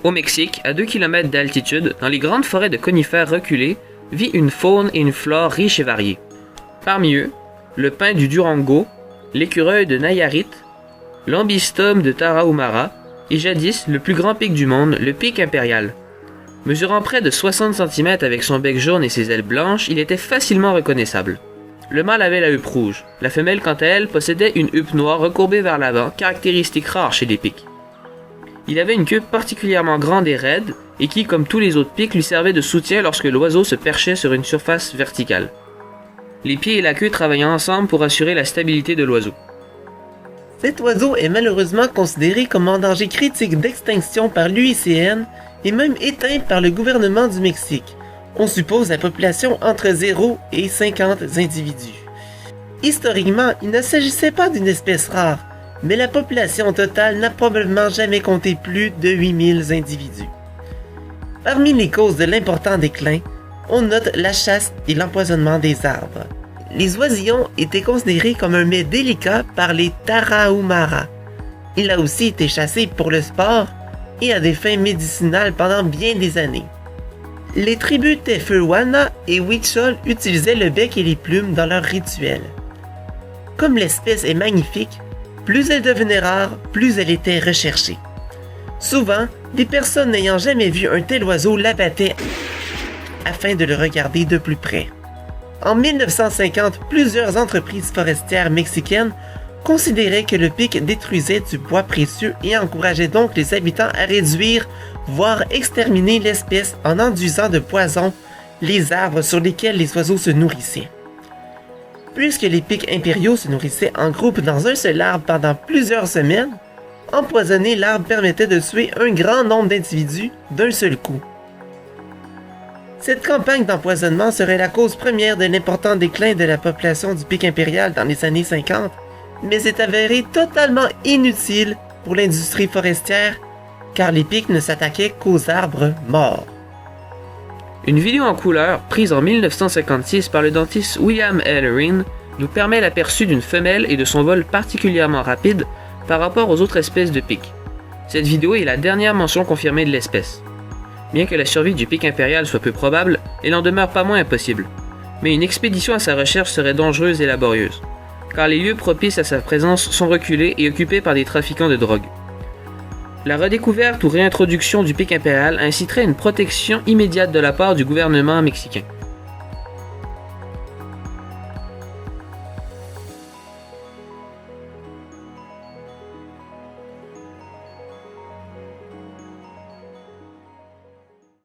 Au Mexique, à 2 km d'altitude, dans les grandes forêts de conifères reculées, vit une faune et une flore riches et variées. Parmi eux, le pin du Durango, l'écureuil de Nayarit, l'ambystome de Tarahumara et jadis le plus grand pic du monde, le pic impérial. Mesurant près de 60 cm avec son bec jaune et ses ailes blanches, il était facilement reconnaissable. Le mâle avait la huppe rouge. La femelle, quant à elle, possédait une huppe noire recourbée vers l'avant, caractéristique rare chez les pics. Il avait une queue particulièrement grande et raide, et qui, comme tous les autres pics, lui servait de soutien lorsque l'oiseau se perchait sur une surface verticale. Les pieds et la queue travaillaient ensemble pour assurer la stabilité de l'oiseau. Cet oiseau est malheureusement considéré comme en danger critique d'extinction par l'UICN et même éteint par le gouvernement du Mexique. On suppose la population entre 0 et 50 individus. Historiquement, il ne s'agissait pas d'une espèce rare, mais la population totale n'a probablement jamais compté plus de 8000 individus. Parmi les causes de l'important déclin, on note la chasse et l'empoisonnement des arbres. Les oisillons étaient considérés comme un mets délicat par les Tarahumara. Il a aussi été chassé pour le sport et à des fins médicinales pendant bien des années. Les tribus Tefuana et Huichol utilisaient le bec et les plumes dans leurs rituels. Comme l'espèce est magnifique, plus elle devenait rare, plus elle était recherchée. Souvent, des personnes n'ayant jamais vu un tel oiseau l'abattaient afin de le regarder de plus près. En 1950, plusieurs entreprises forestières mexicaines considéraient que le pic détruisait du bois précieux et encourageait donc les habitants à réduire, voire exterminer l'espèce en enduisant de poison les arbres sur lesquels les oiseaux se nourrissaient. Puisque les pics impériaux se nourrissaient en groupe dans un seul arbre pendant plusieurs semaines, empoisonner l'arbre permettait de tuer un grand nombre d'individus d'un seul coup. Cette campagne d'empoisonnement serait la cause première de l'important déclin de la population du pic impérial dans les années 50, mais est avérée totalement inutile pour l'industrie forestière, car les pics ne s'attaquaient qu'aux arbres morts. Une vidéo en couleur, prise en 1956 par le dentiste William L. Reen, nous permet l'aperçu d'une femelle et de son vol particulièrement rapide par rapport aux autres espèces de pics. Cette vidéo est la dernière mention confirmée de l'espèce. Bien que la survie du pic impérial soit peu probable, elle n'en demeure pas moins impossible. Mais une expédition à sa recherche serait dangereuse et laborieuse, car les lieux propices à sa présence sont reculés et occupés par des trafiquants de drogue. La redécouverte ou réintroduction du pic impérial inciterait une protection immédiate de la part du gouvernement mexicain.